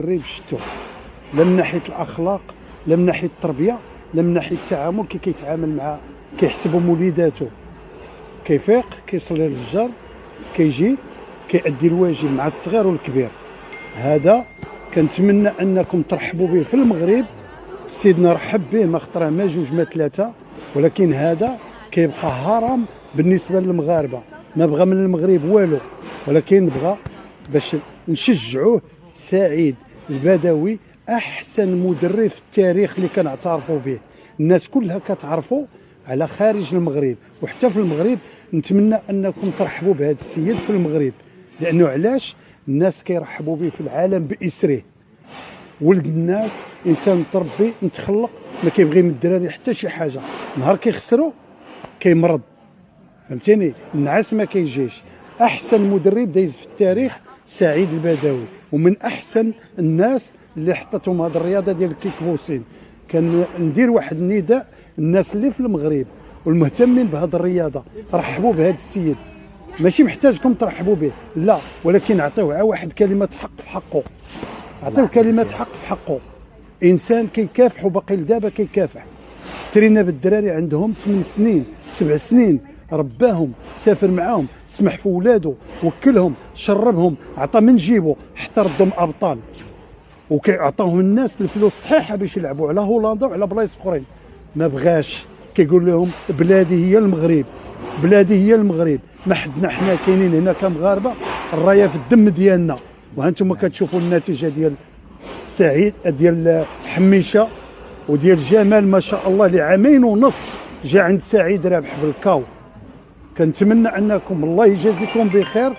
المغرب شتو، لا من ناحيه الاخلاق، لا من ناحيه التربيه، لا من ناحيه التعامل. كي كيتعامل مع كيحسبهم وليداتو، كيفيق كيصلي الفجر، كيجي كيأدي الواجب مع الصغير والكبير. هذا كنتمنى انكم ترحبوا به في المغرب. سيدنا رحب به، ما خطره ما جوج ما ثلاثه، ولكن هذا كيبقى هرم بالنسبه للمغاربه. ما بغى من المغرب والو، ولكن بغى باش نشجعوه. سعيد البدوي احسن مدرب في التاريخ اللي كنعترفوا به، الناس كلها كتعرفوا على خارج المغرب وحتى في المغرب. نتمنى انكم ترحبوا بهذا السيد في المغرب، لانه علاش الناس كيرحبوا به في العالم باسره. ولد الناس انسان متربي متخلق، ما كيبغي من الدراري حتى شي حاجه. نهار كيخسروا كيمرض، فهمتيني، النعاس ما كيجيش. احسن مدرب دايز في التاريخ سعيد البدوي، ومن احسن الناس اللي حطتهم هذه الرياضه ديال الكيك بوكسين. كان ندير واحد النداء، الناس اللي في المغرب والمهتمين بهذه الرياضه، رحبوا بهذا السيد. ماشي محتاجكم ترحبوا به، لا، ولكن عطيوه واحد كلمه حق في حقه. عطيوه كلمه حق في حقه. انسان كيكافح وباقي لدابا كيكافح. ترينا بالدراري عندهم 8 سنين 7 سنين، رباهم، سافر معاهم، سمح في ولادو، وكلهم، شربهم، عطى من جيبو حتى ردهم ابطال. وكيعطاهم الناس الفلوس الصحيحه باش يلعبوا على هولندا وعلى بلايص اخرين. ما بغاش، كيقول لهم بلادي هي المغرب، بلادي هي المغرب. ما حدنا حنا كاينين هنا كمغاربه، الرايه في الدم ديالنا. وهانتم كتشوفوا النتيجه ديال سعيد، ديال حميشه وديال جمال، ما شاء الله، لعامين ونص جا عند سعيد رابح بالكاو. كنتمنى انكم الله يجازيكم بخير.